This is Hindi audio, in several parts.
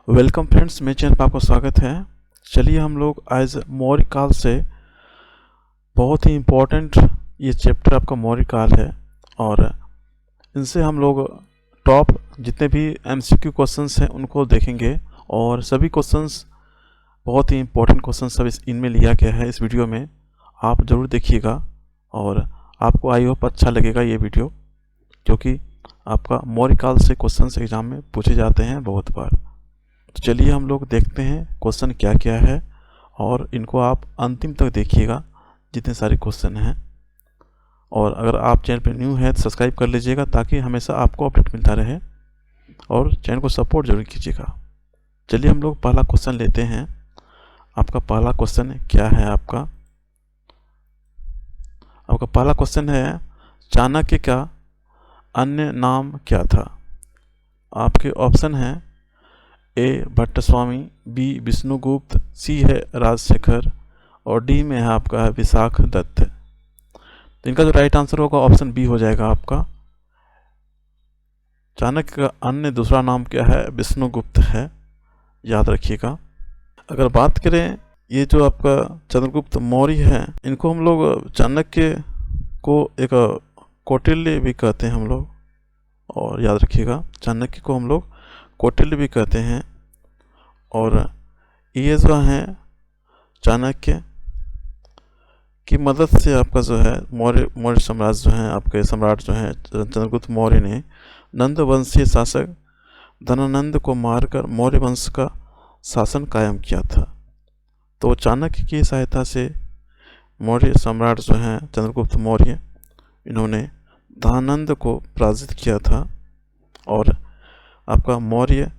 वेलकम फ्रेंड्स, मेरे चैनल पर आपका स्वागत है। चलिए हम लोग आज मौर्य काल से बहुत ही इम्पोर्टेंट ये चैप्टर आपका मौर्य काल है और इनसे हम लोग टॉप जितने भी एमसीक्यू क्वेश्चंस हैं उनको देखेंगे और सभी क्वेश्चंस बहुत ही इम्पोर्टेंट क्वेश्चन सब इनमें लिया गया है। इस वीडियो में आप ज़रूर देखिएगा और आपको आई होप अच्छा लगेगा ये वीडियो, क्योंकि आपका मौर्य काल से क्वेश्चंस एग्जाम में पूछे जाते हैं बहुत बार। तो चलिए हम लोग देखते हैं क्वेश्चन क्या क्या है और इनको आप अंतिम तक देखिएगा जितने सारे क्वेश्चन हैं। और अगर आप चैनल पर न्यू है तो सब्सक्राइब कर लीजिएगा ताकि हमेशा आपको अपडेट मिलता रहे और चैनल को सपोर्ट जरूर कीजिएगा। चलिए हम लोग पहला क्वेश्चन लेते हैं। आपका पहला क्वेश्चन क्या है? आपका पहला क्वेश्चन है, चाणक्य का अन्य नाम क्या था? आपके ऑप्शन हैं ए भट्टस्वामी, बी विष्णुगुप्त, सी है राजशेखर और डी में है आपका विशाख दत्त। तो इनका जो राइट आंसर होगा ऑप्शन बी हो जाएगा आपका। चाणक्य का अन्य दूसरा नाम क्या है? विष्णुगुप्त है, याद रखिएगा। अगर बात करें ये जो आपका चंद्रगुप्त मौर्य है, इनको हम लोग चाणक्य को एक कौटिल्य भी कहते हैं हम लोग, और याद रखिएगा चाणक्य को हम लोग कौटिल्य भी कहते हैं। और ये जो है चाणक्य की मदद से आपका जो है मौर्य साम्राज्य जो है, आपके सम्राट जो है चंद्रगुप्त मौर्य ने नंद वंशीय शासक धनानंद को मारकर मौर्य वंश का शासन कायम किया था। तो चाणक्य की सहायता से मौर्य सम्राट जो हैं चंद्रगुप्त मौर्य, इन्होंने धनानंद को पराजित किया था और आपका मौर्य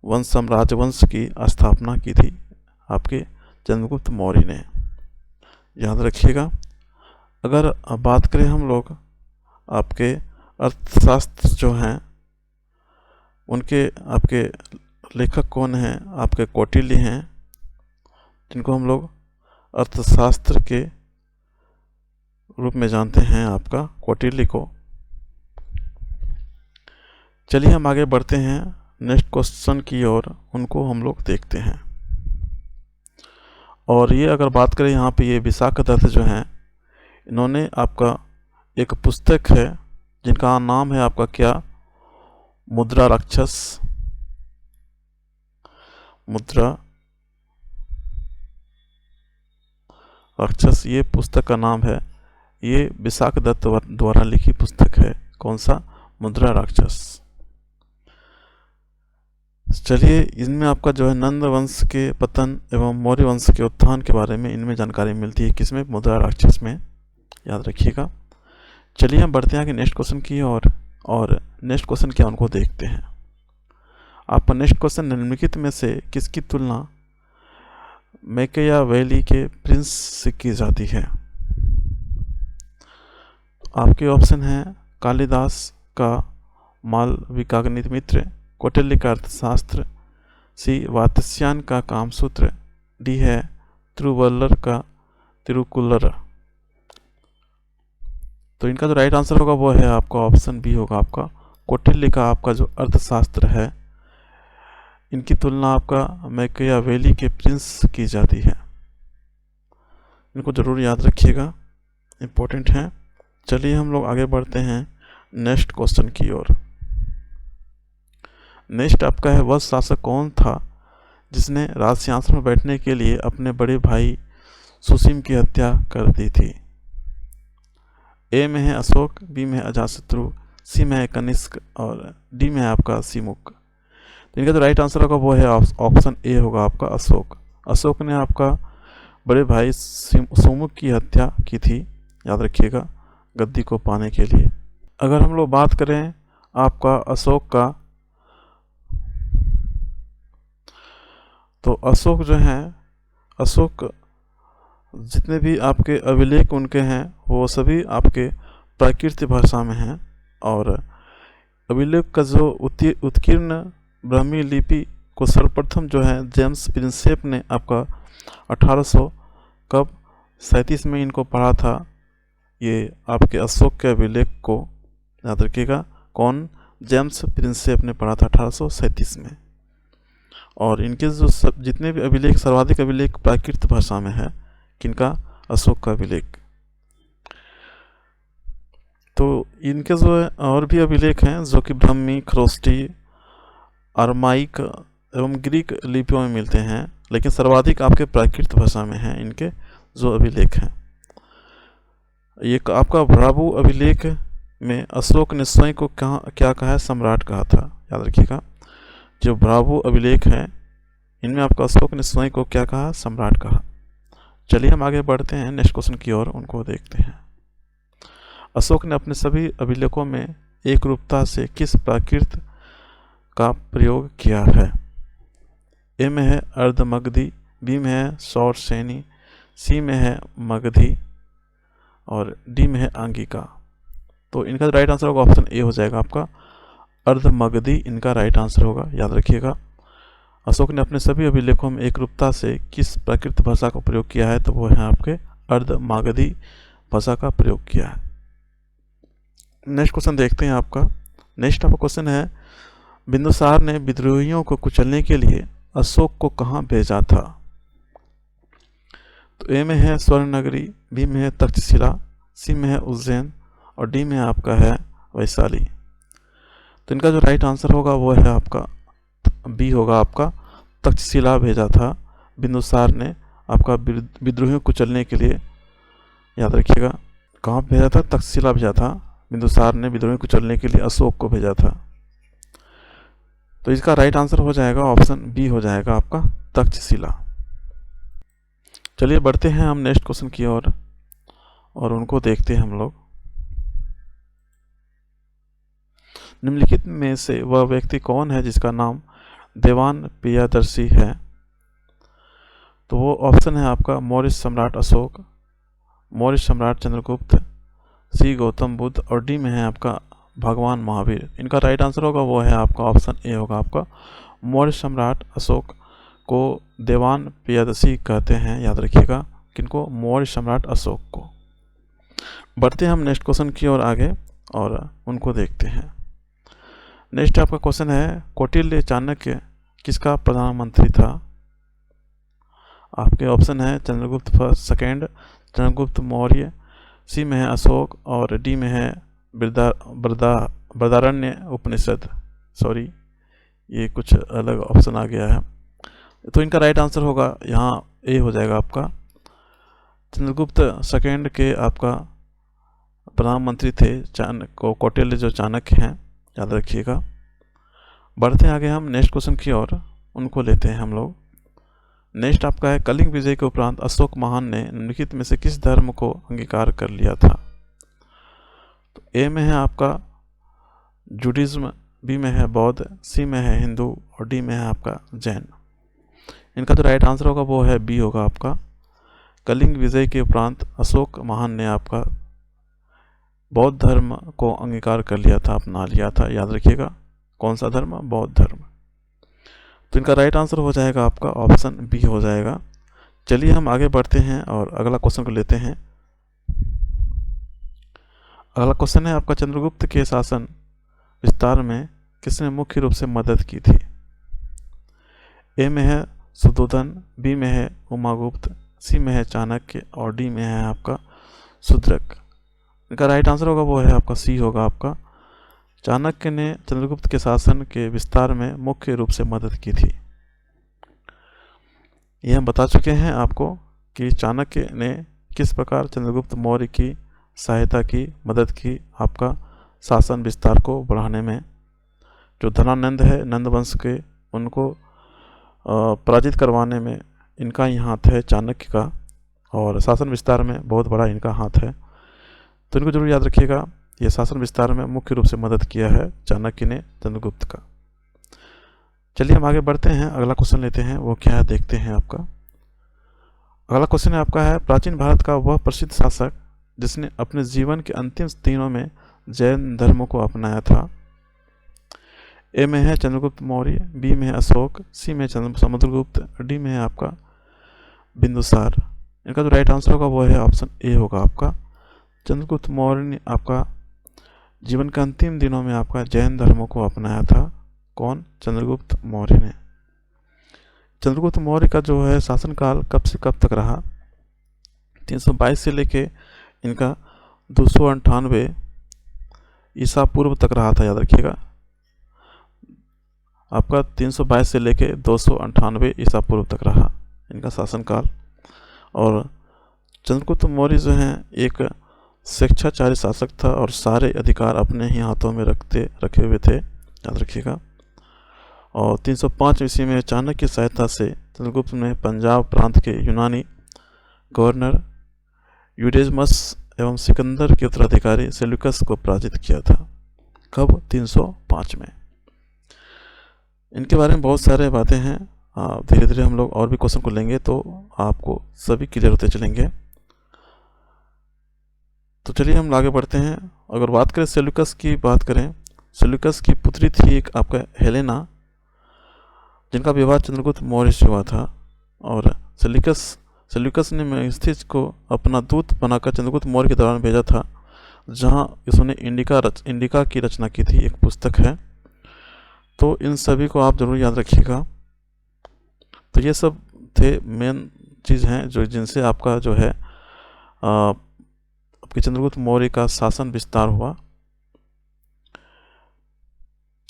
वंश राजवंश की स्थापना की थी आपके चंद्रगुप्त मौर्य ने, याद रखिएगा। अगर बात करें हम लोग आपके अर्थशास्त्र जो हैं उनके आपके लेखक कौन हैं? आपके कौटिल्य हैं, जिनको हम लोग अर्थशास्त्र के रूप में जानते हैं, आपका कौटिल्य को। चलिए हम आगे बढ़ते हैं नेक्स्ट क्वेश्चन की ओर, उनको हम लोग देखते हैं। और ये अगर बात करें यहाँ पे ये विशाख दत्त जो हैं, इन्होंने आपका एक पुस्तक है जिनका नाम है आपका क्या? मुद्रा राक्षस। मुद्रा राक्षस ये पुस्तक का नाम है। ये विशाख दत्त द्वारा लिखी पुस्तक है। कौन सा? मुद्रा राक्षस। चलिए इनमें आपका जो है नंद वंश के पतन एवं मौर्य वंश के उत्थान के बारे में इनमें जानकारी मिलती है। किसमें? मुद्रा राक्षस में, याद रखिएगा। चलिए हम बढ़ते हैं आगे नेक्स्ट क्वेश्चन की और नेक्स्ट क्वेश्चन क्या उनको देखते हैं। आपका नेक्स्ट क्वेश्चन, निम्नलिखित में से किसकी तुलना मैकियावेली के प्रिंस से की जाती है? आपके ऑप्शन हैं कालिदास का मालविकाग्निमित्र, कौटिल्य का अर्थशास्त्र, सी वात्स्यायन का कामसूत्र, डी है तिरुवल्लर का तिरुकुल्लर। तो इनका जो राइट आंसर होगा वो है आपका ऑप्शन बी होगा आपका कौटिल्य का आपका जो अर्थशास्त्र है, इनकी तुलना आपका मैकियावेली के प्रिंस की जाती है। इनको जरूर याद रखिएगा, इम्पोर्टेंट है। चलिए हम लोग आगे बढ़ते हैं नेक्स्ट क्वेश्चन की ओर। नेक्स्ट आपका है, वह शासक कौन था जिसने राजसिंहासन में बैठने के लिए अपने बड़े भाई सुसीम की हत्या कर दी थी? ए में है अशोक, बी में है अजातशत्रु, सी में है कनिष्क और डी में है आपका सिमुक। तो इनका जो राइट आंसर होगा वो है ऑप्शन ए होगा आपका अशोक। अशोक ने आपका बड़े भाई सुमुक की हत्या की थी, याद रखिएगा, गद्दी को पाने के लिए। अगर हम लोग बात करें आपका अशोक का, तो अशोक जो हैं, अशोक जितने भी आपके अभिलेख उनके हैं वो सभी आपके प्राकृत भाषा में हैं। और अभिलेख का जो उत्कीर्ण ब्राह्मी लिपि को सर्वप्रथम जो है जेम्स प्रिंसेप ने आपका 1837 में इनको पढ़ा था। ये आपके अशोक के अभिलेख को याद रखिएगा, कौन? जेम्स प्रिंसेप ने पढ़ा था 1837 में। और इनके जो जितने भी अभिलेख, सर्वाधिक अभिलेख प्राकृत भाषा में है किनका? अशोक का अभिलेख। तो इनके जो और भी अभिलेख हैं जो कि ब्राह्मी, खरोष्टी, अरमाइक एवं ग्रीक लिपियों में मिलते हैं, लेकिन सर्वाधिक आपके प्राकृत भाषा में हैं इनके जो अभिलेख हैं। ये आपका भ्राभु अभिलेख में अशोक ने स्वयं को क्या कहा है? सम्राट कहा था। याद रखिएगा, जो भ्राभु अभिलेख है इनमें आपका अशोक ने स्वयं को क्या कहा? सम्राट कहा। चलिए हम आगे बढ़ते हैं नेक्स्ट क्वेश्चन की ओर, उनको देखते हैं। अशोक ने अपने सभी अभिलेखों में एक रूपता से किस प्राकृत का प्रयोग किया है? ए में है अर्धमगधी, बी में है सौरसेनी, सी में है मगधी और डी में है अंगिका। तो इनका राइट आंसर होगा ऑप्शन ए हो जाएगा आपका अर्धमगधी, इनका राइट आंसर होगा। याद रखिएगा, अशोक ने अपने सभी अभिलेखों में एक रूपता से किस प्राकृत भाषा का प्रयोग किया है? तो वो है आपके अर्धमागधी भाषा का प्रयोग किया है। नेक्स्ट क्वेश्चन देखते हैं आपका। नेक्स्ट आपका क्वेश्चन है, बिंदुसार ने विद्रोहियों को कुचलने के लिए अशोक को कहाँ भेजा था? तो ए में है स्वर्णनगरी, बी में है तक्षशिला, सी में है उज्जैन और डी में आपका है वैशाली। तो इनका जो राइट आंसर होगा वो है आपका बी होगा आपका तक्षशिला भेजा था बिंदुसार ने आपका विद्रोहियों को कुचलने के लिए। याद रखिएगा, कहाँ भेजा था? तक्षशिला भेजा था बिंदुसार ने विद्रोहियों को कुचलने के लिए अशोक को भेजा था। तो इसका राइट आंसर हो जाएगा ऑप्शन बी हो जाएगा आपका तक्षशिला। चलिए बढ़ते हैं हम नेक्स्ट क्वेश्चन की ओर और उनको देखते हैं हम लोग। निम्नलिखित में से वह व्यक्ति कौन है जिसका नाम देवान प्रियदर्शी है? तो वो ऑप्शन है आपका मौर्य सम्राट अशोक, मौर्य सम्राट चंद्रगुप्त, सी गौतम बुद्ध और डी में है आपका भगवान महावीर। इनका राइट आंसर होगा वो है आपका ऑप्शन ए होगा आपका मौर्य सम्राट अशोक को देवान प्रियदर्शी कहते हैं। याद रखिएगा, किनको? मौर्य सम्राट अशोक को। बढ़ते हैं हम नेक्स्ट क्वेश्चन की ओर आगे और उनको देखते हैं। नेक्स्ट आपका क्वेश्चन है, कौटिल्य चाणक्य किसका प्रधानमंत्री था? आपके ऑप्शन है चंद्रगुप्त फर्स्ट, सेकेंड चंद्रगुप्त मौर्य, सी में है अशोक और डी में है बृहदारण्य उपनिषद। सॉरी, ये कुछ अलग ऑप्शन आ गया है। तो इनका राइट आंसर होगा यहाँ ए हो जाएगा आपका चंद्रगुप्त सेकेंड के आपका प्रधानमंत्री थे कौटिल्य जो चाणक्य हैं। याद रखिएगा। बढ़ते हैं आगे हम नेक्स्ट क्वेश्चन की ओर, उनको लेते हैं हम लोग। नेक्स्ट आपका है, कलिंग विजय के उपरांत अशोक महान ने निम्नलिखित में से किस धर्म को अंगीकार कर लिया था? तो ए में है आपका जूडिज्म, बी में है बौद्ध, सी में है हिंदू और डी में है आपका जैन। इनका जो राइट आंसर होगा वो है बी होगा आपका कलिंग विजय के उपरांत अशोक महान ने आपका बौद्ध धर्म को अंगीकार कर लिया था, अपना लिया था। याद रखिएगा, कौन सा धर्म? बौद्ध धर्म। तो इनका राइट आंसर हो जाएगा आपका ऑप्शन बी हो जाएगा। चलिए हम आगे बढ़ते हैं और अगला क्वेश्चन को लेते हैं। अगला क्वेश्चन है आपका, चंद्रगुप्त के शासन विस्तार में किसने मुख्य रूप से मदद की थी? ए में है सुद्धोधन, बी में है उमागुप्त, सी में है चाणक्य और डी में है आपका शूद्रक। इनका राइट आंसर होगा वो है आपका सी होगा आपका चाणक्य ने चंद्रगुप्त के शासन के विस्तार में मुख्य रूप से मदद की थी। यह हम बता चुके हैं आपको कि चाणक्य ने किस प्रकार चंद्रगुप्त मौर्य की सहायता की, मदद की आपका शासन विस्तार को बढ़ाने में। जो धनानंद है नंद वंश के, उनको पराजित करवाने में इनका ही हाथ है चाणक्य का, और शासन विस्तार में बहुत बड़ा इनका हाथ है। तो इनको जरूर याद रखिएगा, यह शासन विस्तार में मुख्य रूप से मदद किया है चाणक्य ने चंद्रगुप्त का। चलिए हम आगे बढ़ते हैं, अगला क्वेश्चन लेते हैं, वो क्या है देखते हैं आपका। अगला क्वेश्चन आपका है, प्राचीन भारत का वह प्रसिद्ध शासक जिसने अपने जीवन के अंतिम दिनों में जैन धर्म को अपनाया था। ए में है चंद्रगुप्त मौर्य, बी में है अशोक, सी में समुद्रगुप्त, डी में है आपका बिंदुसार। इनका जो राइट आंसर होगा वो है ऑप्शन ए होगा आपका चंद्रगुप्त मौर्य ने आपका जीवन के अंतिम दिनों में आपका जैन धर्म को अपनाया था। कौन? चंद्रगुप्त मौर्य ने। चंद्रगुप्त मौर्य का जो है शासनकाल कब से कब तक रहा, 322 से लेके इनका 298 ईसा पूर्व तक रहा था। याद रखिएगा, आपका 322 से लेके 298 ईसा पूर्व तक रहा इनका शासनकाल। और चंद्रगुप्त मौर्य जो हैं एक स्वेच्छाचारी शासक था और सारे अधिकार अपने ही हाथों में रखे हुए थे। याद रखिएगा। और 305 ईस्वी में चाणक्य की सहायता से चंद्रगुप्त ने पंजाब प्रांत के यूनानी गवर्नर यूडेजमस एवं सिकंदर के उत्तराधिकारी सेल्यूकस को पराजित किया था। कब? 305 में। इनके बारे में बहुत सारे बातें हैं, धीरे धीरे हम लोग और भी क्वेश्चन को लेंगे तो आपको सभी क्लियर होते चलेंगे। तो चलिए हम आगे बढ़ते हैं। अगर बात करें सेल्यूकस की, बात करें, सेल्यूकस की पुत्री थी एक आपका हेलेना, जिनका विवाह चंद्रगुप्त मौर्य से हुआ था। और सेल्यूकस ने मेगिस्थिस को अपना दूत बनाकर चंद्रगुप्त मौर्य के दौरान भेजा था, जहां उसने इंडिका की रचना की थी, एक पुस्तक है। तो इन सभी को आप जरूर याद रखिएगा। तो ये सब थे मेन चीज़ हैं जो जिनसे आपका जो है आपके चंद्रगुप्त मौर्य का शासन विस्तार हुआ।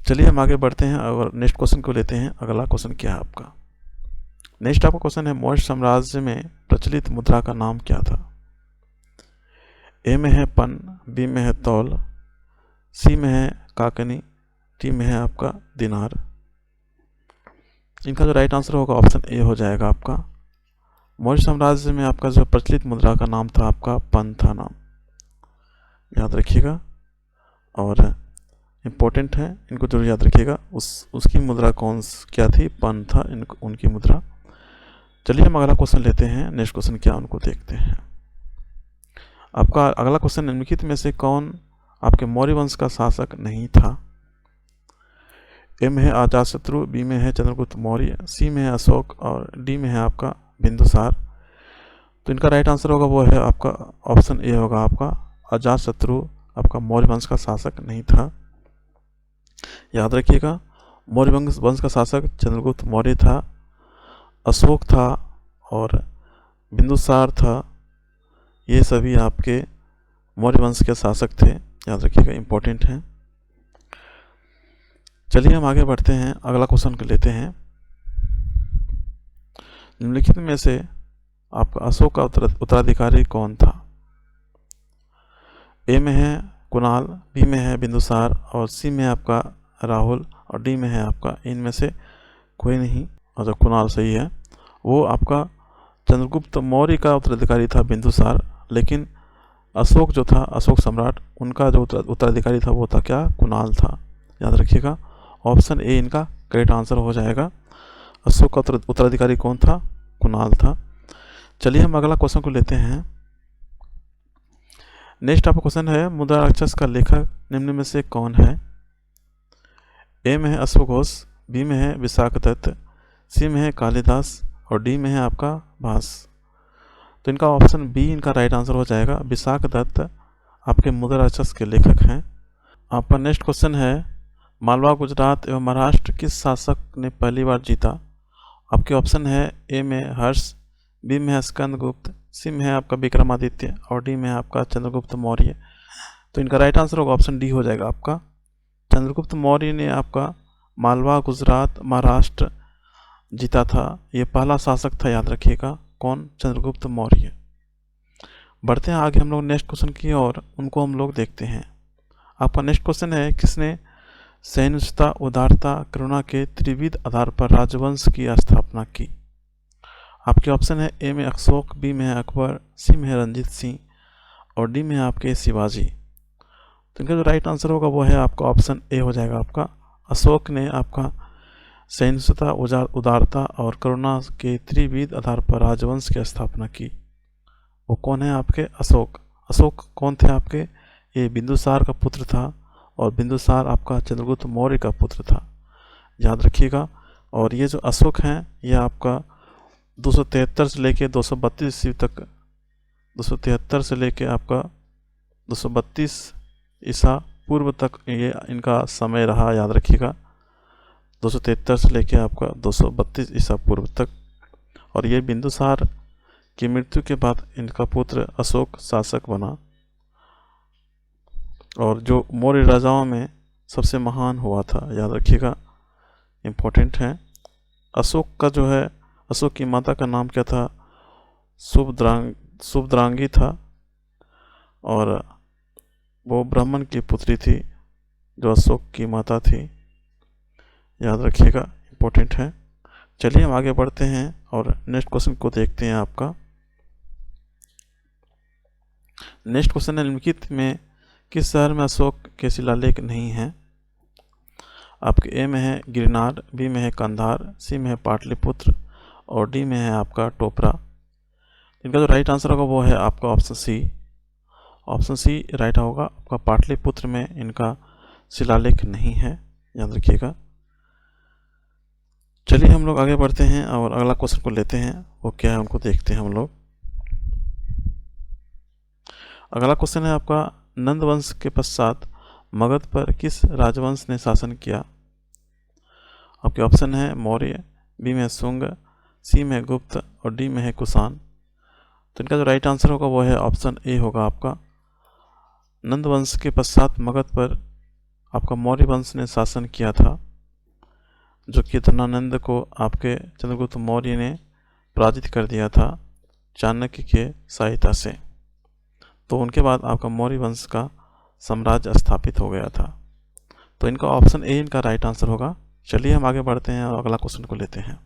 चलिए हम आगे बढ़ते हैं और नेक्स्ट क्वेश्चन को लेते हैं। अगला क्वेश्चन क्या है आपका? नेक्स्ट आपका क्वेश्चन है, मौर्य साम्राज्य में प्रचलित मुद्रा का नाम क्या था? ए में है पन, बी में है तौल, सी में है काकनी, डी में है आपका दिनार। इनका जो राइट आंसर होगा ऑप्शन ए हो जाएगा आपका। मौर्य साम्राज्य में आपका जो प्रचलित मुद्रा का नाम था आपका पन था नाम, याद रखिएगा। और इम्पोर्टेंट है, इनको जरूर याद रखिएगा। उसकी मुद्रा क्या थी? पन था उनकी मुद्रा। चलिए हम अगला क्वेश्चन लेते हैं। नेक्स्ट क्वेश्चन क्या उनको देखते हैं। आपका अगला क्वेश्चन, निम्नलिखित में से कौन आपके मौर्य वंश का शासक नहीं था? ए में है अजातशत्रु, बी में है चंद्रगुप्त मौर्य, सी में है अशोक और डी में है आपका बिंदुसार। तो इनका राइट आंसर होगा वो है आपका ऑप्शन ए होगा आपका, अजातशत्रु आपका मौर्य वंश का शासक नहीं था। याद रखिएगा, मौर्य वंश का शासक चंद्रगुप्त मौर्य था, अशोक था और बिंदुसार था। ये सभी आपके मौर्य वंश के शासक थे, याद रखिएगा, इंपॉर्टेंट है। चलिए हम आगे बढ़ते हैं, अगला क्वेश्चन को लेते हैं। निम्नलिखित में से आपका अशोक का उत्तराधिकारी कौन था? ए में है कुणाल, बी में है बिंदुसार और सी में आपका राहुल और डी में है आपका इनमें से कोई नहीं। और जो कुणाल सही है, वो आपका चंद्रगुप्त मौर्य का उत्तराधिकारी था बिंदुसार, लेकिन अशोक जो था, अशोक सम्राट, उनका जो उत्तराधिकारी था वो था क्या? कुणाल था। याद रखिएगा, ऑप्शन ए इनका करेक्ट आंसर हो जाएगा। अशोक का उत्तराधिकारी कौन था? कुणाल था। चलिए हम अगला क्वेश्चन को लेते हैं। नेक्स्ट आपका क्वेश्चन है, मुद्रा राक्षस का लेखक निम्न में से कौन है? ए में है अश्वघोष, बी में है विशाखदत्त, सी में है कालिदास और डी में है आपका भास। तो इनका ऑप्शन बी इनका राइट आंसर हो जाएगा। विशाखदत्त आपके मुद्रा राक्षस के लेखक हैं। आपका नेक्स्ट क्वेश्चन है, मालवा, गुजरात एवं महाराष्ट्र किस शासक ने पहली बार जीता? आपके ऑप्शन है ए में हर्ष, बी में है स्कंदगुप्त, सी में है आपका विक्रमादित्य और डी में है आपका चंद्रगुप्त मौर्य। तो इनका राइट आंसर होगा ऑप्शन डी हो जाएगा आपका। चंद्रगुप्त मौर्य ने आपका मालवा, गुजरात, महाराष्ट्र जीता था। ये पहला शासक था, याद रखिएगा। कौन? चंद्रगुप्त मौर्य। बढ़ते हैं आगे हम लोग नेक्स्ट क्वेश्चन की ओर, उनको हम लोग देखते हैं। आपका नेक्स्ट क्वेश्चन है, किसने सहिष्णुता, उदारता, करुणा के त्रिविध आधार पर राजवंश की स्थापना की? आपके ऑप्शन है ए में अशोक, बी में है अकबर, सी में है रंजीत सिंह और डी में है आपके शिवाजी। तो इनका जो राइट आंसर होगा वो है आपका ऑप्शन ए हो जाएगा आपका। अशोक ने आपका सहिष्णुता, उदारता और करुणा के त्रिविध आधार पर राजवंश की स्थापना की। वो कौन है आपके? अशोक। अशोक कौन थे आपके? ये बिंदुसार का पुत्र था और बिंदुसार आपका चंद्रगुप्त मौर्य का पुत्र था, याद रखिएगा। और ये जो अशोक हैं ये आपका 273 से लेके 232 ईस्वी तक, 273 से लेके आपका 232 ईसा पूर्व तक ये इनका समय रहा, याद रखिएगा। 273 से लेकर आपका 232 ईसा पूर्व तक। और ये बिंदुसार की मृत्यु के बाद इनका पुत्र अशोक शासक बना, और जो मौर्य राजाओं में सबसे महान हुआ था, याद रखिएगा, इम्पोर्टेंट है। अशोक का जो है, अशोक की माता का नाम क्या था? शुभद्रांगी था, और वो ब्राह्मण की पुत्री थी जो अशोक की माता थी, याद रखिएगा, इम्पोर्टेंट है। चलिए हम आगे बढ़ते हैं और नेक्स्ट क्वेश्चन को देखते हैं आपका। नेक्स्ट क्वेश्चन है, निम्नलिखित में किस शहर में अशोक के शिलालेख नहीं है? आपके ए में है गिरनार, बी में है कंधार, सी में है पाटलिपुत्र, और डी में है आपका टोपरा। इनका जो राइट आंसर होगा वो है आपका option C. Option C right होगा आपका। पाटलिपुत्र में इनका शिलालेख नहीं है, याद रखिएगा। चलिए हम लोग आगे बढ़ते हैं और अगला क्वेश्चन को लेते हैं, वो क्या है उनको देखते हैं हम लोग। अगला क्वेश्चन है आपका, नंद वंश के पश्चात मगध पर किस राजवंश ने शासन किया? आपके ऑप्शन है मौर्य, बी में शुंग, सी में गुप्त, और डी में है कुषाण। तो इनका जो राइट आंसर होगा वो है ऑप्शन ए होगा आपका। नंद वंश के पश्चात मगध पर आपका मौर्य वंश ने शासन किया था, जो कि धनानंद को आपके चंद्रगुप्त मौर्य ने पराजित कर दिया था चाणक्य के सहायता से। तो उनके बाद आपका मौर्य वंश का साम्राज्य स्थापित हो गया था। तो इनका ऑप्शन ए इनका राइट आंसर होगा। चलिए हम आगे बढ़ते हैं और अगला क्वेश्चन को लेते हैं।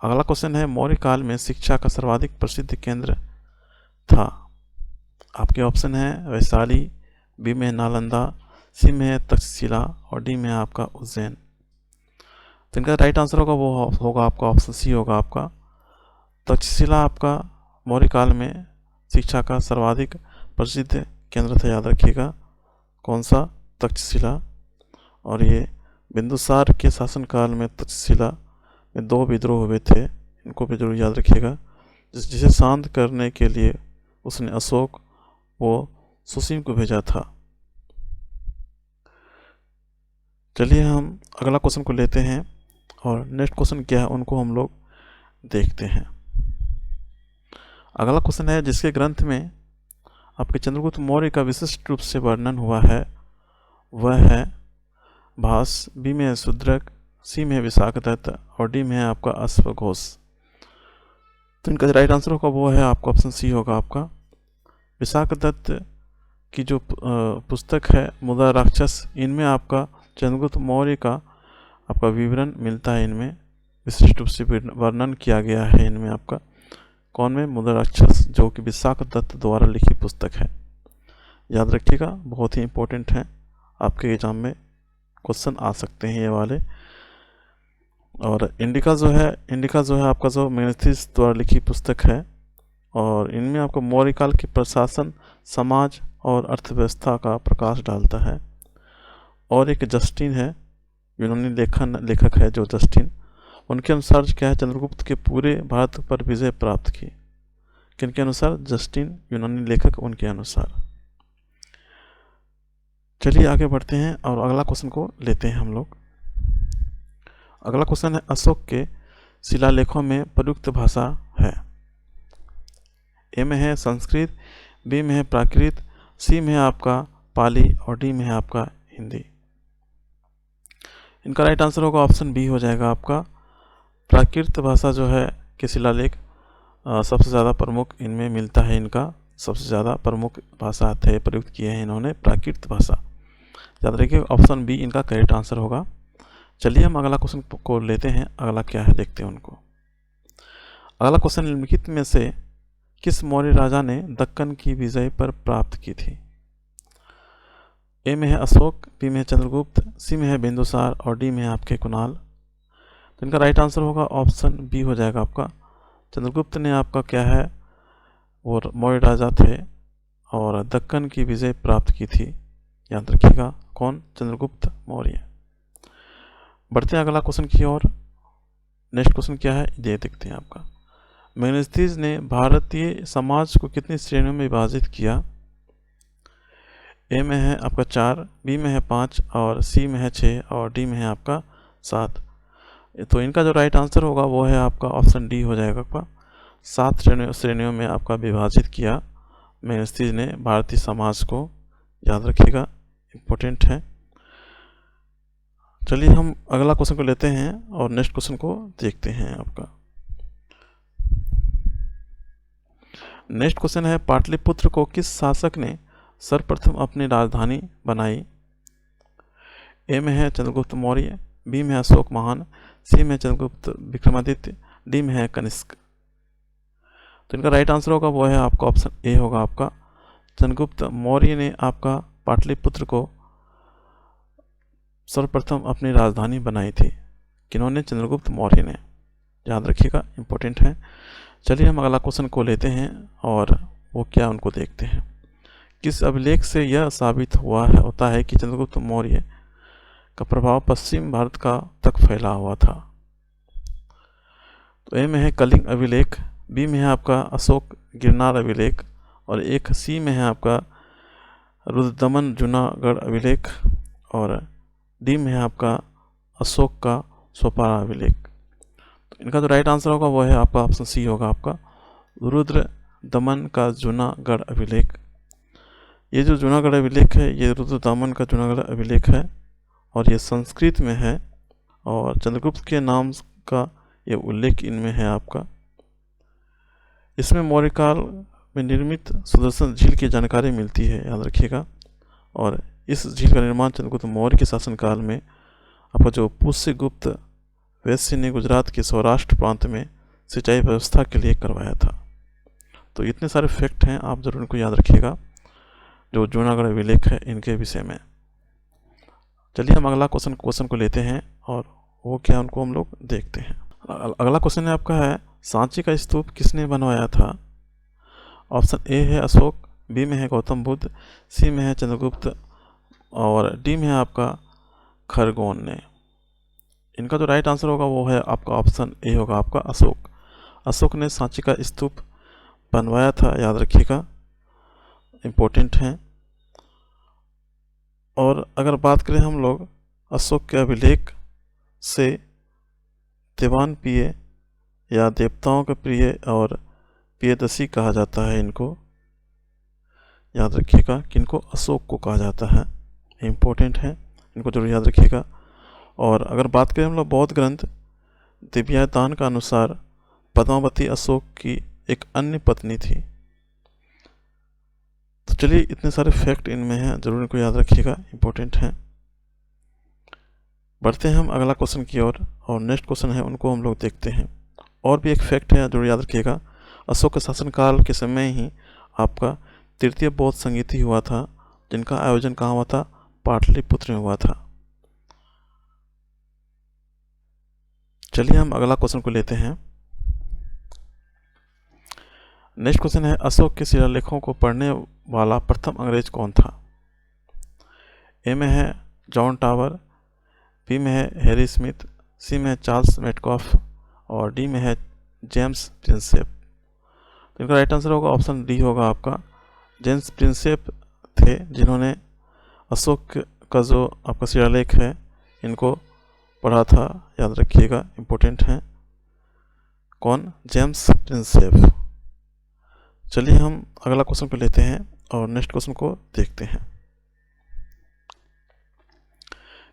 अगला क्वेश्चन है, मौर्य काल में शिक्षा का सर्वाधिक प्रसिद्ध केंद्र था? आपके ऑप्शन है वैशाली, बी में नालंदा, सी में है तक्षशिला, और डी में आपका उज्जैन। तो इनका राइट आंसर होगा वो होगा आपका ऑप्शन सी होगा आपका। तक्षशिला आपका मौर्य काल में शिक्षा का सर्वाधिक प्रसिद्ध केंद्र था, याद रखिएगा, कौन सा? तक्षशिला। और ये बिंदुसार के शासनकाल में तक्षशिला में 2 विद्रोह हुए थे, इनको भी जरूर याद रखिएगा। जिसे शांत करने के लिए उसने अशोक वो सुसीम को भेजा था। चलिए हम अगला क्वेश्चन को लेते हैं और नेक्स्ट क्वेश्चन क्या है उनको हम लोग देखते हैं। अगला क्वेश्चन है, जिसके ग्रंथ में आपके चंद्रगुप्त मौर्य का विशिष्ट रूप से वर्णन हुआ है वह है भास, बी में है शूद्रक, सी में है विशाखदत्त, और डी में है आपका अश्वघोष। तो इनका राइट आंसर होगा वो है आपका ऑप्शन सी होगा आपका। विशाखदत्त की जो पुस्तक है मुद्रा राक्षस, इनमें आपका चंद्रगुप्त मौर्य का आपका विवरण मिलता है, इनमें विशिष्ट रूप से वर्णन किया गया है इनमें आपका। कौन में? मुद्रा राक्षस, जो कि विशाखदत्त द्वारा लिखी पुस्तक है, याद रखिएगा, बहुत ही इंपॉर्टेंट है, आपके एग्जाम में क्वेश्चन आ सकते हैं ये वाले। और इंडिका जो है आपका जो मेगस्थनीज द्वारा लिखी पुस्तक है, और इनमें आपको मौर्य काल के प्रशासन, समाज और अर्थव्यवस्था का प्रकाश डालता है। और एक जस्टिन है, यूनानी लेखक है जो जस्टिन, उनके अनुसार क्या है, चंद्रगुप्त के पूरे भारत पर विजय प्राप्त की। किनके अनुसार? जस्टिन, यूनानी लेखक, उनके अनुसार। चलिए आगे बढ़ते हैं और अगला क्वेश्चन को लेते हैं हम लोग। अगला क्वेश्चन है, अशोक के शिलालेखों में प्रयुक्त भाषा है? ए में है संस्कृत, बी में है प्राकृत, सी में है आपका पाली, और डी में है आपका हिंदी। इनका राइट आंसर होगा ऑप्शन बी हो जाएगा आपका। प्राकृत भाषा जो है के शिलालेख सबसे ज़्यादा प्रमुख इनमें मिलता है, इनका सबसे ज़्यादा प्रमुख भाषा थे प्रयुक्त किए हैं इन्होंने, प्राकृत भाषा, याद रखिए, ऑप्शन बी इनका करेक्ट आंसर होगा। चलिए हम अगला क्वेश्चन को लेते हैं, अगला क्या है देखते हैं उनको। अगला क्वेश्चन, निम्नलिखित में से किस मौर्य राजा ने दक्कन की विजय पर प्राप्त की थी? ए में है अशोक, बी में है चंद्रगुप्त, सी में है बिंदुसार, और डी में है आपके कुणाल। तो इनका राइट आंसर होगा ऑप्शन बी हो जाएगा आपका। चंद्रगुप्त ने आपका क्या है वो मौर्य राजा थे और दक्कन की विजय प्राप्त की थी, याद रखिएगा, कौन? चंद्रगुप्त मौर्य। बढ़ते हैं अगला क्वेश्चन की ओर। नेक्स्ट क्वेश्चन क्या है ये देखते हैं आपका। मेगस्थनीज ने भारतीय समाज को कितनी श्रेणियों में विभाजित किया? ए में है आपका 4, बी में है 5, और सी में है 6, और डी में है आपका 7। तो इनका जो राइट आंसर होगा वो है आपका ऑप्शन डी हो जाएगा आपका। 7 श्रेणियों में आपका विभाजित किया मेगस्थनीज ने भारतीय समाज को, याद रखिएगा, इम्पोर्टेंट है। चलिए हम अगला क्वेश्चन को लेते हैं और नेक्स्ट क्वेश्चन को देखते हैं आपका। नेक्स्ट क्वेश्चन है, पाटलिपुत्र को किस शासक ने सर्वप्रथम अपनी राजधानी बनाई? ए में है चंद्रगुप्त मौर्य, बी में है अशोक महान, सी में चंद्रगुप्त विक्रमादित्य, डी में है कनिष्क। तो इनका राइट आंसर होगा वो है आपका ऑप्शन ए होगा आपका। चंद्रगुप्त मौर्य ने आपका पाटलिपुत्र को सर्वप्रथम अपनी राजधानी बनाई थी। किन्होंने? चंद्रगुप्त मौर्य ने, याद रखिएगा, इम्पोर्टेंट है। चलिए हम अगला क्वेश्चन को लेते हैं और वो क्या उनको देखते हैं। किस अभिलेख से यह साबित होता है कि चंद्रगुप्त मौर्य का प्रभाव पश्चिम भारत का तक फैला हुआ था? तो ए में है कलिंग अभिलेख, बी में है आपका अशोक गिरनार अभिलेख, और एक सी में है आपका रुद्रदमन जूनागढ़ अभिलेख, और डी में है आपका अशोक का सोपारा अभिलेख। तो इनका जो राइट आंसर होगा वो है आपका ऑप्शन सी होगा आपका, रुद्रदमन का जूनागढ़ अभिलेख। ये जो जूनागढ़ अभिलेख है ये रुद्रदमन का जूनागढ़ अभिलेख है और ये संस्कृत में है और चंद्रगुप्त के नाम का ये उल्लेख इनमें है आपका। इसमें मौर्य काल में निर्मित सुदर्शन झील की जानकारी मिलती है, याद रखिएगा। और इस झील का निर्माण चंद्रगुप्त मौर्य के शासनकाल में आपका जो पुष्यगुप्त वैश्य ने गुजरात के सौराष्ट्र प्रांत में सिंचाई व्यवस्था के लिए करवाया था। तो इतने सारे फैक्ट हैं, आप जरूर इनको याद रखिएगा जो जूनागढ़ अभिलेख है इनके विषय में। चलिए हम अगला क्वेश्चन को लेते हैं और वो क्या उनको हम लोग देखते हैं। अगला क्वेश्चन है आपका है, सांची का स्तूप किसने बनवाया था? ऑप्शन ए है अशोक, बी में है गौतम बुद्ध, सी में है चंद्रगुप्त, और डी में है आपका खरगोन ने। इनका जो राइट आंसर होगा वो है आपका ऑप्शन ए होगा आपका अशोक। अशोक ने सांची का स्तूप बनवाया था, याद रखिएगा, इम्पोर्टेंट है। और अगर बात करें हम लोग अशोक के अभिलेख से देवान प्रिय या देवताओं के प्रिय और प्रियदर्शी कहा जाता है इनको, याद रखिएगा कि इनको अशोक को कहा जाता है, इम्पोर्टेंट है, इनको जरूर याद रखिएगा। और अगर बात करें हम लोग बौद्ध ग्रंथ दिव्यादान का अनुसार पद्मावती अशोक की एक अन्य पत्नी थी। तो चलिए इतने सारे फैक्ट इनमें हैं, जरूर इनको याद रखिएगा, इम्पोर्टेंट है। बढ़ते हैं हम अगला क्वेश्चन की ओर और नेक्स्ट क्वेश्चन है उनको हम लोग देखते हैं। और भी एक फैक्ट है जरूर याद रखिएगा, अशोक के शासनकाल के समय ही आपका तृतीय बौद्ध संगीति हुआ था, जिनका आयोजन कहाँ हुआ था? पाटलिपुत्र में हुआ था। चलिए हम अगला क्वेश्चन को लेते हैं। नेक्स्ट क्वेश्चन है, अशोक के शिलालेखों को पढ़ने वाला प्रथम अंग्रेज कौन था? ए में है जॉन टावर, बी में है हैरी स्मिथ, सी में है चार्ल्स मेटकॉफ, और डी में है जेम्स प्रिंसेप। तो इनका राइट आंसर होगा ऑप्शन डी होगा आपका। जेम्स प्रिंसेप थे जिन्होंने अशोक का जो आपका शिलालेख है इनको पढ़ा था, याद रखिएगा, इम्पोर्टेंट है। कौन? James Prinsep. चलिए हम अगला क्वेश्चन को लेते हैं और नेक्स्ट क्वेश्चन को देखते हैं।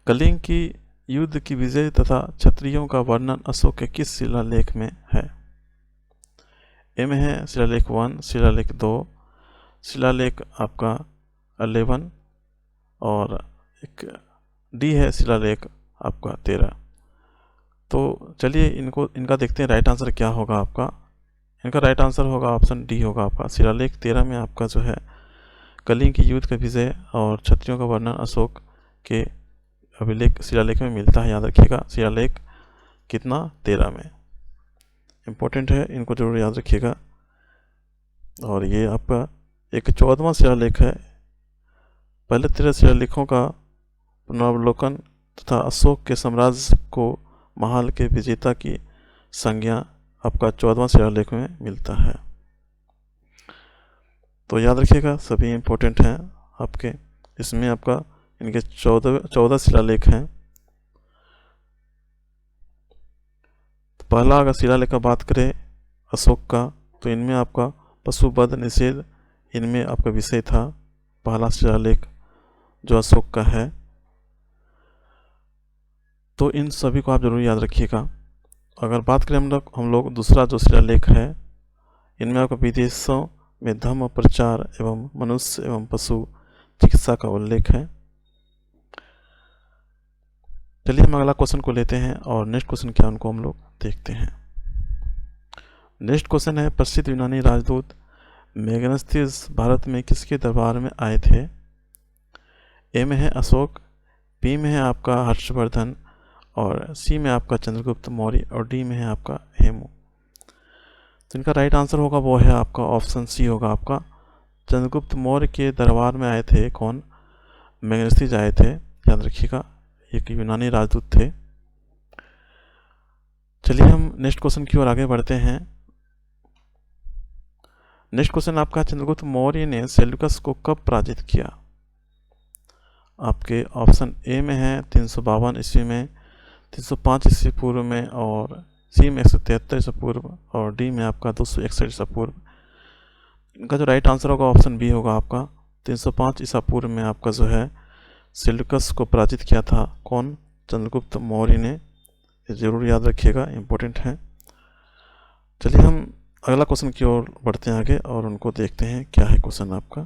कलिंग की युद्ध की विजय तथा क्षत्रियों का वर्णन अशोक के किस शिलालेख में है? ए में है शिलालेख 1, शिलालेख 2, शिलालेख आपका 11, और एक डी है शिलालेख आपका 13। तो चलिए इनका देखते हैं राइट आंसर क्या होगा आपका। इनका राइट आंसर होगा ऑप्शन डी होगा आपका। शिलालेख 13 में आपका जो है कलिंग की युद्ध का विजय और क्षत्रियों का वर्णन अशोक के अभिलेख शिलालेख में मिलता है, याद रखिएगा। शिलालेख कितना? 13 में, इम्पोर्टेंट है, इनको जरूर याद रखिएगा। और ये आपका एक 14वां शिलालेख है। पहले 13 शिलालेखों का पुनरावलोकन तथा अशोक के साम्राज्य को महाल के विजेता की संज्ञा आपका 14वां शिलालेख में मिलता है। तो याद रखिएगा, सभी इम्पोर्टेंट हैं आपके। इसमें आपका इनके 14 शिलालेख हैं। पहला अगर शिलालेख का बात करें अशोक का, तो इनमें आपका पशुवध निषेध इनमें आपका विषय था, पहला शिलालेख जो अशोक का है। तो इन सभी को आप जरूर याद रखिएगा। अगर बात करें हम लोग दूसरा जो शिलालेख है, इनमें आपका विदेशों में धर्म प्रचार एवं मनुष्य एवं पशु चिकित्सा का उल्लेख है। चलिए हम अगला क्वेश्चन को लेते हैं और नेक्स्ट क्वेश्चन क्या उनको हम लोग देखते हैं। नेक्स्ट क्वेश्चन है, प्रसिद्ध यूनानी राजदूत मेगनस्थिस भारत में किसके दरबार में आए थे? ए में है अशोक, बी में है आपका हर्षवर्धन, और सी में आपका चंद्रगुप्त मौर्य, और डी में है आपका हेमू। तो इनका राइट आंसर होगा वो है आपका ऑप्शन सी होगा आपका, चंद्रगुप्त मौर्य के दरबार में आए थे कौन? मेगनस्थिस आए थे, याद रखिएगा, एक यूनानी राजदूत थे। चलिए हम नेक्स्ट क्वेश्चन की ओर आगे बढ़ते हैं। नेक्स्ट क्वेश्चन आपका, चंद्रगुप्त मौर्य ने सेल्यूकस को कब पराजित किया? आपके ऑप्शन ए में है 352 ईस्वी में, 305 ईस्वी पूर्व में, और सी में 173 ईस्वी पूर्व, और डी में आपका 261 ईस्वी पूर्व। इनका जो राइट आंसर होगा ऑप्शन बी होगा आपका, 305 ईसा पूर्व में आपका जो है सेल्यूकस को पराजित किया था कौन? चंद्रगुप्त मौर्य ने। ये जरूर याद रखिएगा, इम्पोर्टेंट है। चलिए हम अगला क्वेश्चन की ओर बढ़ते हैं आगे और उनको देखते हैं क्या है क्वेश्चन आपका।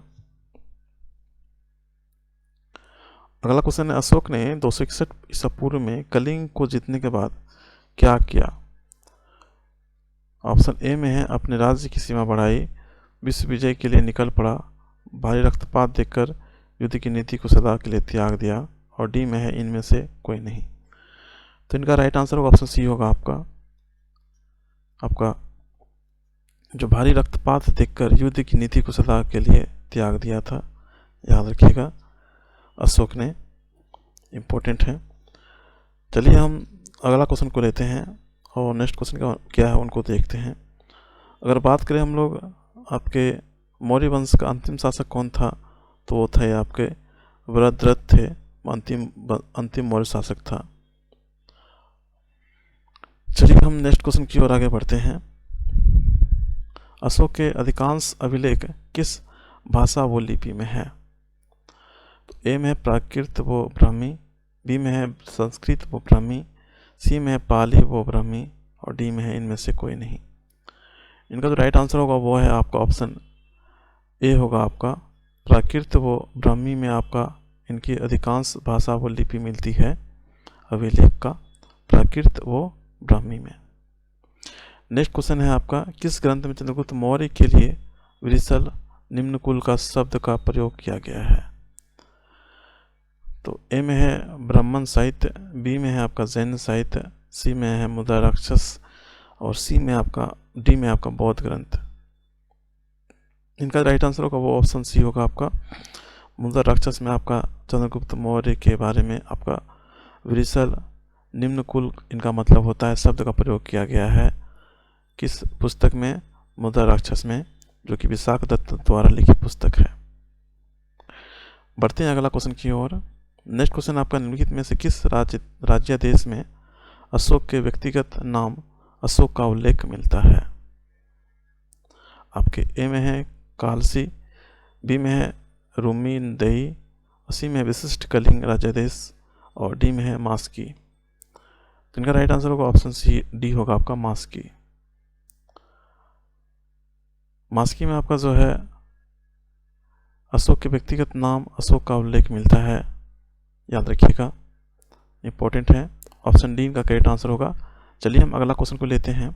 अगला क्वेश्चन है, अशोक ने 261 ईसा पूर्व में कलिंग को जीतने के बाद क्या किया? ऑप्शन ए में है अपने राज्य की सीमा बढ़ाई, विश्व विजय के लिए निकल पड़ा, भारी रक्तपात देखकर युद्ध की नीति को सदा के लिए त्याग दिया, और डी में है इनमें से कोई नहीं। तो इनका राइट आंसर होगा ऑप्शन सी होगा आपका जो भारी रक्तपात देखकर युद्ध की नीति को सदा के लिए त्याग दिया था, याद रखिएगा, अशोक ने, इम्पोर्टेंट है। चलिए हम अगला क्वेश्चन को लेते हैं और नेक्स्ट क्वेश्चन का क्या है उनको देखते हैं। अगर बात करें हम लोग आपके मौर्य वंश का अंतिम शासक कौन था, तो वो थे आपके वृद्धरथ थे, अंतिम मौर्य शासक था। चलिए हम नेक्स्ट क्वेश्चन की ओर आगे बढ़ते हैं। अशोक के अधिकांश अभिलेख किस भाषा व लिपि में है? तो ए में है प्राकृत व ब्राह्मी, बी में है संस्कृत व ब्राह्मी, सी में है पाली व ब्राह्मी, और डी में है इनमें से कोई नहीं। इनका जो राइट आंसर होगा वो है आपका ऑप्शन ए होगा आपका, प्राकृत व ब्राह्मी में आपका इनकी अधिकांश भाषा व लिपि मिलती है अभिलेख का, प्राकृत व ब्राह्मी में। नेक्स्ट क्वेश्चन है आपका, किस ग्रंथ में चंद्रगुप्त मौर्य के लिए विरसल निम्नकुल का शब्द का प्रयोग किया गया है? तो ए में है ब्राह्मण साहित्य, बी में है आपका जैन साहित्य, सी में है मुद्रा राक्षस, और डी में आपका बौद्ध ग्रंथ। इनका राइट आंसर होगा वो ऑप्शन सी होगा आपका, मुद्रा राक्षस में आपका चंद्रगुप्त मौर्य के बारे में आपका विरसल निम्नकुल इनका मतलब होता है शब्द का प्रयोग किया गया है। किस पुस्तक में? मुद्रा राक्षस में, जो कि विशाख दत्त द्वारा लिखी पुस्तक है। बढ़ते हैं अगला क्वेश्चन की ओर। नेक्स्ट क्वेश्चन आपका, निम्नलिखित में से किस राज्यादेश में अशोक के व्यक्तिगत नाम अशोक का उल्लेख मिलता है? आपके ए में है कालसी, बी में है रूमी दही, सी में है विशिष्ट कलिंग राज्यादेश, और डी में है मास्की। तो इनका राइट आंसर होगा ऑप्शन सी, डी होगा आपका मास्की। मास्की में आपका जो है अशोक के व्यक्तिगत नाम अशोक का उल्लेख मिलता है, याद रखिएगा, इंपॉर्टेंट है। ऑप्शन डी का करेक्ट आंसर होगा। चलिए हम अगला क्वेश्चन को लेते हैं।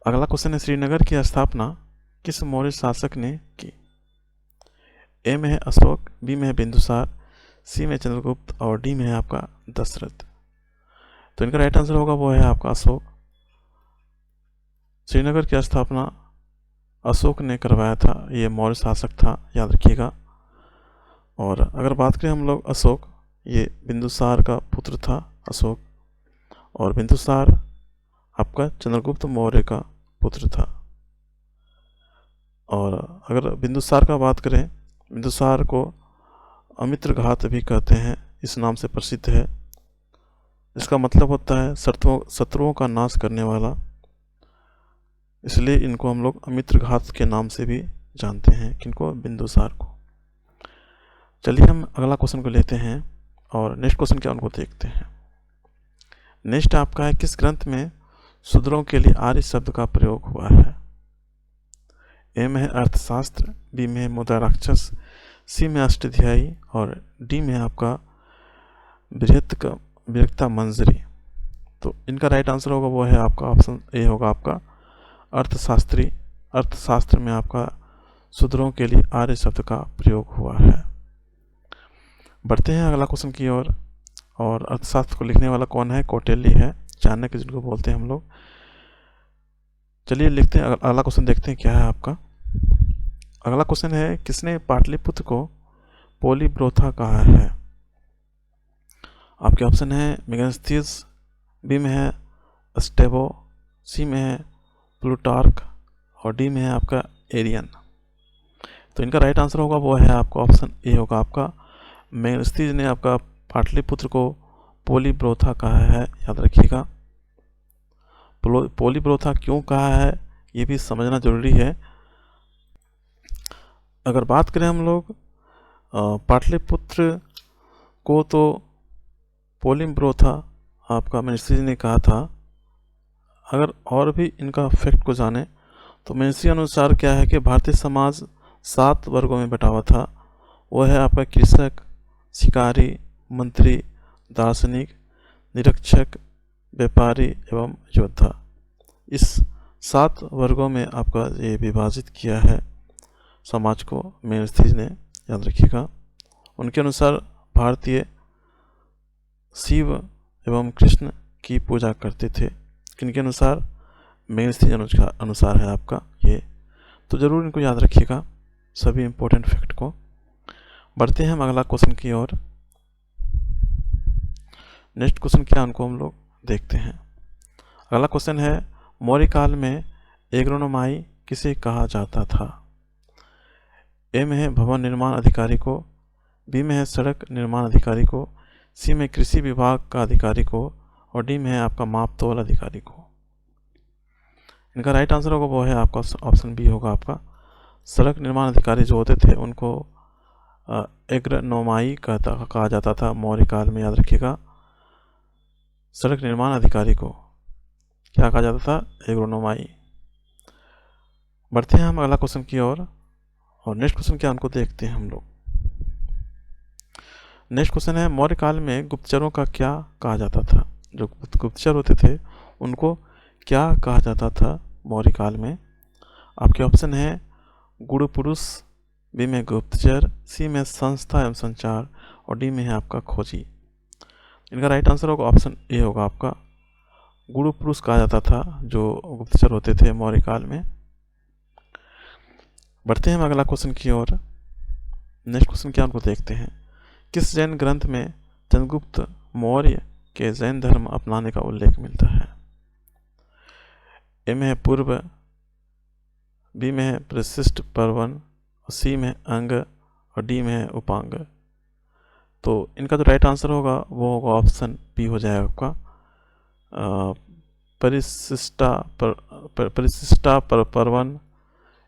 अगला क्वेश्चन है, श्रीनगर की स्थापना किस मौर्य शासक ने की? ए में है अशोक, बी में है बिंदुसार, सी में चंद्रगुप्त, और डी में है आपका दशरथ। तो इनका राइट आंसर होगा वो है आपका अशोक। श्रीनगर की स्थापना अशोक ने करवाया था, ये मौर्य शासक था, याद रखिएगा। और अगर बात करें हम लोग अशोक, ये बिंदुसार का पुत्र था अशोक, और बिंदुसार आपका चंद्रगुप्त मौर्य का पुत्र था। और अगर बिंदुसार का बात करें, बिंदुसार को अमित्रघात भी कहते हैं, इस नाम से प्रसिद्ध है। इसका मतलब होता है शत्रुओं का नाश करने वाला। इसलिए इनको हम लोग अमित्रघात के नाम से भी जानते हैं। किनको? बिंदुसार को। चलिए हम अगला क्वेश्चन को लेते हैं और नेक्स्ट क्वेश्चन क्या उनको देखते हैं। नेक्स्ट आपका है, किस ग्रंथ में शूद्रों के लिए आर्य शब्द का प्रयोग हुआ है? ए में है अर्थशास्त्र, बी में है मुद्रा राक्षस, सी में अष्टाध्यायी और डी में है आपका बृहत्ता मंजरी। तो इनका राइट आंसर होगा वो है आपका ऑप्शन ए होगा आपका अर्थशास्त्री। अर्थशास्त्र में आपका शूद्रों के लिए आर्य शब्द का प्रयोग हुआ है। बढ़ते हैं अगला क्वेश्चन की ओर। और अर्थशास्त्र को लिखने वाला कौन है? कौटिल्य है, चाणक्य जिनको बोलते हैं हम लोग। चलिए लिखते हैं अगला क्वेश्चन, देखते हैं क्या है आपका। अगला क्वेश्चन है, किसने पाटलिपुत्र को पोलीब्रोथा कहा है? आपके ऑप्शन है मेगस्थनीज, बी में है स्टेबो, सी में है प्लूटार्क और डी में है आपका एरियन। तो इनका राइट आंसर होगा वो है आपका ऑप्शन ए होगा आपका मेगस्थनीज ने आपका पाटलिपुत्र को पोलीब्रोथा कहा है। याद रखिएगा, पोलीब्रोथा क्यों कहा है ये भी समझना जरूरी है। अगर बात करें हम लोग पाटलिपुत्र को, तो पोलीब्रोथा आपका मेगस्थनीज ने कहा था। अगर और भी इनका फैक्ट को जाने तो मेगस्थनीज अनुसार क्या है कि भारतीय समाज 7 वर्गों में बटा हुआ था। वो है आपका कृषक, शिकारी, मंत्री, दार्शनिक, निरीक्षक, व्यापारी एवं योद्धा। इस 7 वर्गों में आपका ये विभाजित किया है समाज को मेगस्थनीज ने। याद रखिएगा, उनके अनुसार भारतीय शिव एवं कृष्ण की पूजा करते थे। किनके अनुसार? मेगस्थनीज अनुसार है आपका ये। तो ज़रूर इनको याद रखिएगा सभी इंपॉर्टेंट फैक्ट को। बढ़ते हैं हम अगला क्वेश्चन की ओर। नेक्स्ट क्वेश्चन क्या उनको हम लोग देखते हैं। अगला क्वेश्चन है, मौर्य काल में एग्रोनोमाई किसे कहा जाता था? ए में है भवन निर्माण अधिकारी को, बी में है सड़क निर्माण अधिकारी को, सी में कृषि विभाग का अधिकारी को और डी में है आपका माप तौल अधिकारी को। इनका राइट आंसर होगा वो है आपका ऑप्शन बी होगा आपका सड़क निर्माण अधिकारी जो होते थे उनको एग्रोनोमाई कहा जाता था मौर्य काल में। याद रखिएगा, सड़क निर्माण अधिकारी को क्या कहा जाता था? एग्रोनोमाई। बढ़ते हैं हम अगला क्वेश्चन की ओर और नेक्स्ट क्वेश्चन क्या उनको देखते हैं हम लोग। नेक्स्ट क्वेश्चन है, मौर्य काल में गुप्तचरों का क्या कहा जाता था? जो गुप्तचर होते थे उनको क्या कहा जाता था मौर्य काल में? आपके ऑप्शन है गुरु पुरुष, बी में गुप्तचर, सी में संस्था एवं संचार और डी में है आपका खोजी। इनका राइट आंसर होगा ऑप्शन ए होगा आपका गुरु पुरुष कहा जाता था जो गुप्तचर होते थे मौर्य काल में। बढ़ते हैं हम अगला क्वेश्चन की ओर। नेक्स्ट क्वेश्चन क्या उनको देखते हैं। किस जैन ग्रंथ में चंद्रगुप्त मौर्य के जैन धर्म अपनाने का उल्लेख मिलता है? ए में है पूर्व, बी में है प्रशिष्ट पर्वन, सी में अंग और डी में है उपांग। तो इनका जो राइट आंसर होगा वो होगा ऑप्शन बी हो जाएगा आपका परिशिष्टा पर्वन।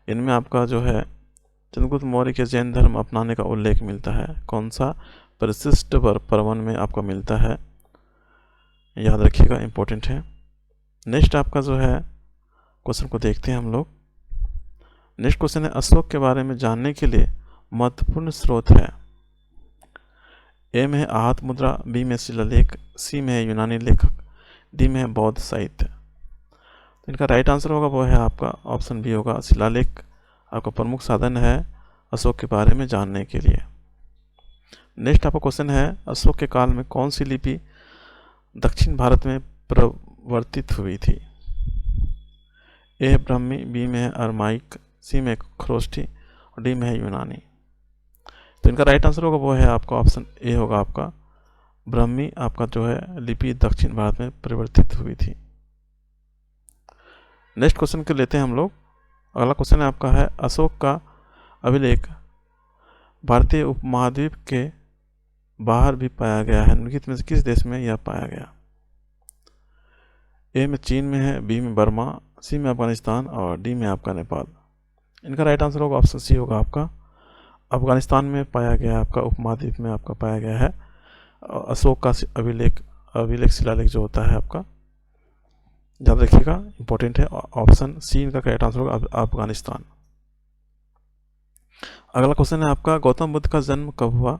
इनमें आपका जो है चंद्रगुप्त मौर्य के जैन धर्म अपनाने का उल्लेख मिलता है। कौन सा? परिशिष्ट पर्वन में आपका मिलता है। याद रखिएगा, इंपॉर्टेंट है। नेक्स्ट आपका जो है क्वेश्चन को देखते हैं हम लोग। नेक्स्ट क्वेश्चन है, अशोक के बारे में जानने के लिए महत्वपूर्ण स्रोत है। ए में है आहत मुद्रा, बी में शिलालेख, सी में है यूनानी लेखक, डी में है बौद्ध साहित्य। तो इनका राइट आंसर होगा वो है आपका ऑप्शन बी होगा शिलालेख आपका प्रमुख साधन है अशोक के बारे में जानने के लिए। नेक्स्ट आपका क्वेश्चन है, अशोक के काल में कौन सी लिपि दक्षिण भारत में प्रवर्तित हुई थी? ए ब्राह्मी, बी में है अरमाइक, सी में खरोष्ठी और डी में है यूनानी। तो इनका राइट आंसर होगा वो है आपका ऑप्शन ए होगा आपका ब्राह्मी आपका जो है लिपि दक्षिण भारत में परिवर्तित हुई थी। नेक्स्ट क्वेश्चन को लेते हैं हम लोग। अगला क्वेश्चन आपका है, अशोक का अभिलेख भारतीय उपमहाद्वीप के बाहर भी पाया गया है, निम्नलिखित में से किस देश में यह पाया गया? ए में चीन में है, बी में बर्मा, सी में अफगानिस्तान और डी में आपका नेपाल। इनका राइट आंसर होगा ऑप्शन सी होगा आपका। अफगानिस्तान में पाया गया है, आपका उपमहाद्वीप में आपका पाया गया है अशोक का अभिलेख शिलालेख जो होता है आपका, याद रखिएगा, इंपॉर्टेंट है। ऑप्शन सी इनका करेक्ट आंसर होगा अफगानिस्तान। अगला क्वेश्चन है आपका, गौतम बुद्ध का जन्म कब हुआ?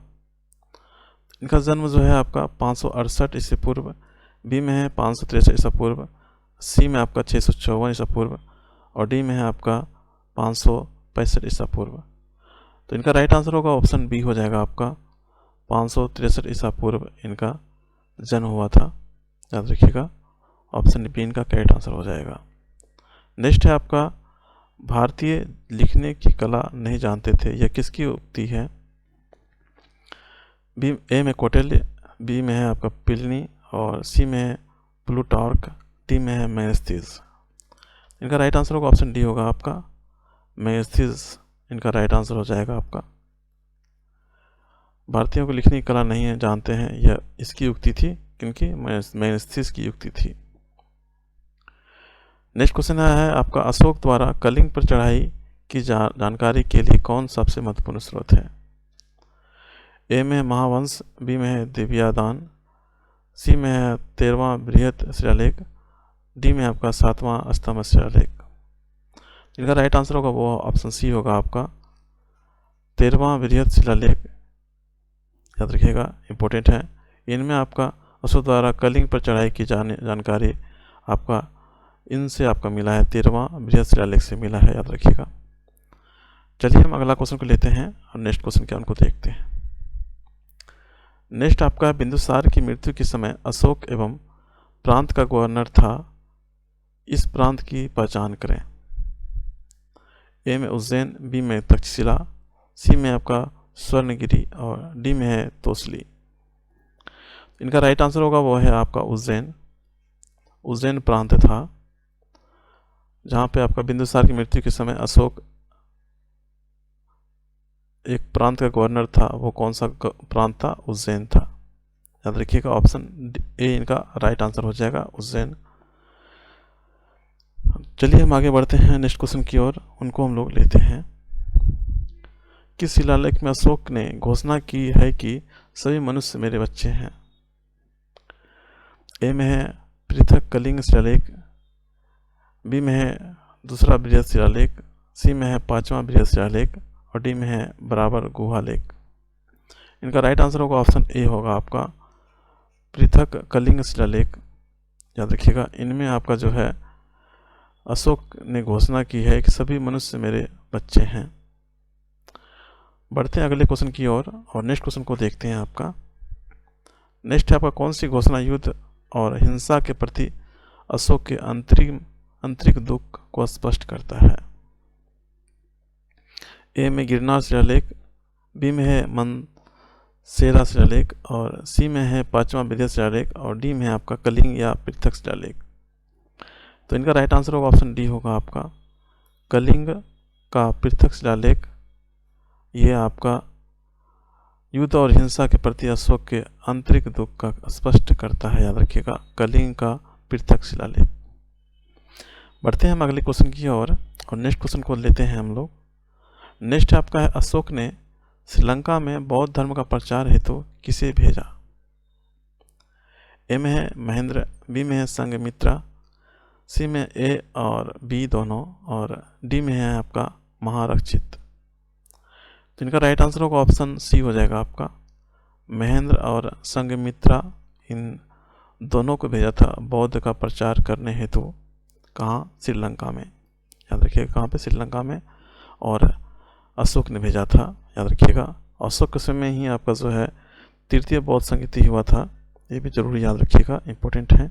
इनका जन्म जो है आपका 568 ईसा पूर्व, बी में है 563 ईसा पूर्व, सी में आपका 654 ईसा पूर्व और डी में है आपका 565 ईसा पूर्व। तो इनका राइट आंसर होगा ऑप्शन बी हो जाएगा आपका, 563 ईसा पूर्व इनका जन्म हुआ था, याद रखिएगा। ऑप्शन बी इनका करेक्ट आंसर हो जाएगा। नेक्स्ट है आपका, भारतीय लिखने की कला नहीं जानते थे, यह किसकी उक्ति है? बी ए में कौटिल्य, बी में है आपका प्लिनी और सी में है प्लूटार्क, डी में है मेगास्थनीज। इनका राइट आंसर होगा ऑप्शन डी होगा आपका, मेगास्थनीज इनका राइट आंसर हो जाएगा आपका। भारतीयों को लिखने की कला नहीं है जानते हैं, यह इसकी उक्ति थी, क्योंकि मेगास्थनीज की उक्ति थी। नेक्स्ट क्वेश्चन है आपका, अशोक द्वारा कलिंग पर चढ़ाई की जानकारी के लिए कौन सबसे महत्वपूर्ण स्रोत है? ए में महावंश, बी में है दिव्यादान, सी में है 13वां बृहत शिलालेख, डी में आपका 7वां स्तंभ शिलालेख। इनका राइट आंसर होगा वो ऑप्शन सी होगा आपका, 13वां बृहत शिलालेख, याद रखिएगा, इंपॉर्टेंट है। इनमें आपका अशोक द्वारा कलिंग पर चढ़ाई की जानकारी आपका इनसे आपका मिला है, 13वां बृहत शिलालेख से मिला है, याद रखिएगा। चलिए हम अगला क्वेश्चन को लेते हैं और नेक्स्ट क्वेश्चन क्या उनको देखते हैं। नेक्स्ट आपका, बिंदुसार की मृत्यु के समय अशोक एवं प्रांत का गवर्नर था, इस प्रांत की पहचान करें। ए में उज्जैन, बी में तक्षशिला, सी में आपका स्वर्णगिरी और डी में है तोसली। इनका राइट आंसर होगा वो है आपका उज्जैन। उज्जैन प्रांत था जहाँ पे आपका बिंदुसार की मृत्यु के समय अशोक एक प्रांत का गवर्नर था, वो कौन सा प्रांत था? उज्जैन था, याद रखिएगा। ऑप्शन ए इनका राइट आंसर हो जाएगा, उज्जैन। चलिए हम आगे बढ़ते हैं नेक्स्ट क्वेश्चन की ओर, उनको हम लोग लेते हैं। किस शिलालेख में अशोक ने घोषणा की है कि सभी मनुष्य मेरे बच्चे हैं? ए में है पृथक कलिंग शिलालेख, बी में है दूसरा बृहत शिलालेख, सी में है 5वां बृहत शिलालेख और डी में है बराबर गुहा लेख। इनका राइट आंसर होगा ऑप्शन ए होगा आपका, पृथक कलिंग शिलालेख, याद रखिएगा। इनमें आपका जो है अशोक ने घोषणा की है कि सभी मनुष्य मेरे बच्चे हैं। बढ़ते हैं अगले क्वेश्चन की ओर और नेक्स्ट क्वेश्चन को देखते हैं आपका। नेक्स्ट है आपका, कौन सी घोषणा युद्ध और हिंसा के प्रति अशोक के आंतरिक दुख को स्पष्ट करता है? ए में गिरनार शिलालेख, बी में है मनसेरा शिलालेख और सी में है 5वां बृहत शिलालेख और डी में है आपका कलिंग या पृथक शिलालेख। तो इनका राइट आंसर होगा ऑप्शन डी होगा आपका, कलिंग का पृथक शिलालेख। ये आपका युद्ध और हिंसा के प्रति अशोक के आंतरिक दुख का स्पष्ट करता है, याद रखिएगा, कलिंग का पृथक शिलालेख। बढ़ते हैं हम अगले क्वेश्चन की ओर और नेक्स्ट क्वेश्चन को लेते हैं हम लोग। नेक्स्ट आपका है, अशोक ने श्रीलंका में बौद्ध धर्म का प्रचार हेतु किसे भेजा? ए में है महेंद्र, बी में है संघमित्रा, सी में ए और बी दोनों और डी में है आपका महारक्षित। तो इनका राइट आंसर होगा ऑप्शन सी हो जाएगा आपका, महेंद्र और संघमित्रा, इन दोनों को भेजा था बौद्ध का प्रचार करने हेतु। कहाँ? श्रीलंका में, याद रखिएगा, कहाँ पे? श्रीलंका में। और अशोक ने भेजा था, याद रखिएगा। अशोक के समय ही आपका जो है तृतीय बौद्ध संगीति हुआ था, ये भी जरूर याद रखिएगा, इंपॉर्टेंट है।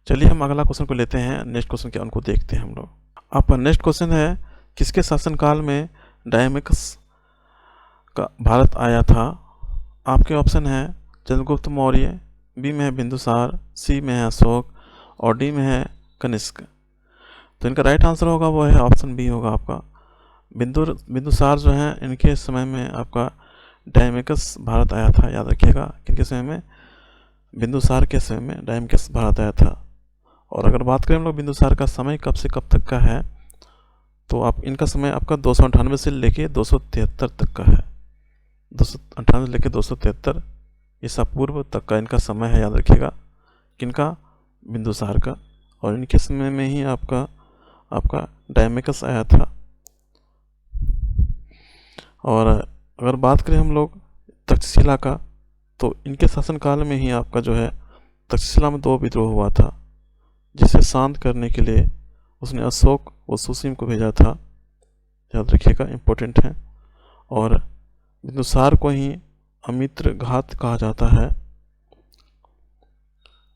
चलिए हम अगला क्वेश्चन को लेते हैं, नेक्स्ट क्वेश्चन क्या उनको देखते हैं हम लोग। आपका नेक्स्ट क्वेश्चन है, किसके शासनकाल में डायमेकस का भारत आया था? आपके ऑप्शन है चंद्रगुप्त मौर्य, बी में है बिंदुसार, सी में है अशोक और डी में है कनिष्क। तो इनका राइट आंसर होगा वो है ऑप्शन बी होगा आपका, बिंदुसार जो है इनके समय में आपका डायमेकस भारत आया था, याद रखिएगा। किनके समय में? बिंदुसार के समय में डायमेकस भारत आया था। और अगर बात करें हम लोग बिंदुसार का समय कब से कब तक का है, तो आप इनका समय आपका 298 से लेके 273 तक का है। 298 से लेके 273 ईसा पूर्व तक का इनका समय है, याद रखिएगा। किनका? बिंदुसार का। और इनके समय में ही आपका डायमेकस आया था। और अगर बात करें हम लोग तक्षशिला का, तो इनके शासनकाल में ही आपका जो है तक्षशिला में 2 विद्रोह हुआ था, जिसे शांत करने के लिए उसने अशोक और सुसीम को भेजा था, याद रखिएगा, इम्पोर्टेंट है। और बिंदुसार को ही अमित्र घात कहा जाता है।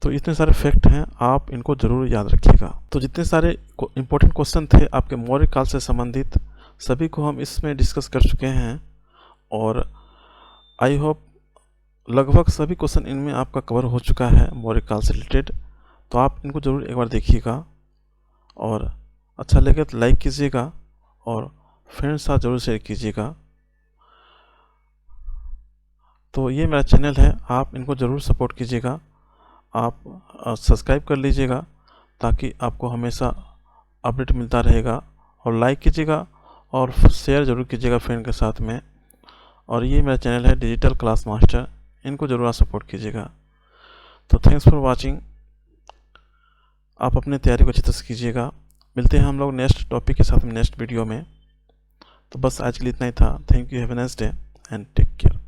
तो इतने सारे फैक्ट हैं, आप इनको जरूर याद रखिएगा। तो जितने सारे इम्पोर्टेंट क्वेश्चन थे आपके मौर्य काल से संबंधित, सभी को हम इसमें डिस्कस कर चुके हैं। और आई होप लगभग सभी क्वेश्चन इनमें आपका कवर हो चुका है मौर्य काल से रिलेटेड। तो आप इनको ज़रूर एक बार देखिएगा, और अच्छा लगे तो लाइक कीजिएगा और फ्रेंड्स साथ ज़रूर शेयर कीजिएगा। तो ये मेरा चैनल है, आप इनको ज़रूर सपोर्ट कीजिएगा। आप सब्सक्राइब कर लीजिएगा ताकि आपको हमेशा अपडेट मिलता रहेगा। और लाइक कीजिएगा और शेयर ज़रूर कीजिएगा फ्रेंड के साथ में। और ये मेरा चैनल है डिजिटल क्लास मास्टर, इनको ज़रूर आप सपोर्ट कीजिएगा। तो थैंक्स फॉर वाचिंग। आप अपनी तैयारी को अच्छी तरह से कीजिएगा। मिलते हैं हम लोग नेक्स्ट टॉपिक के साथ में नेक्स्ट वीडियो में। तो बस आज के लिए इतना ही था। Thank you, have a nice day and take care.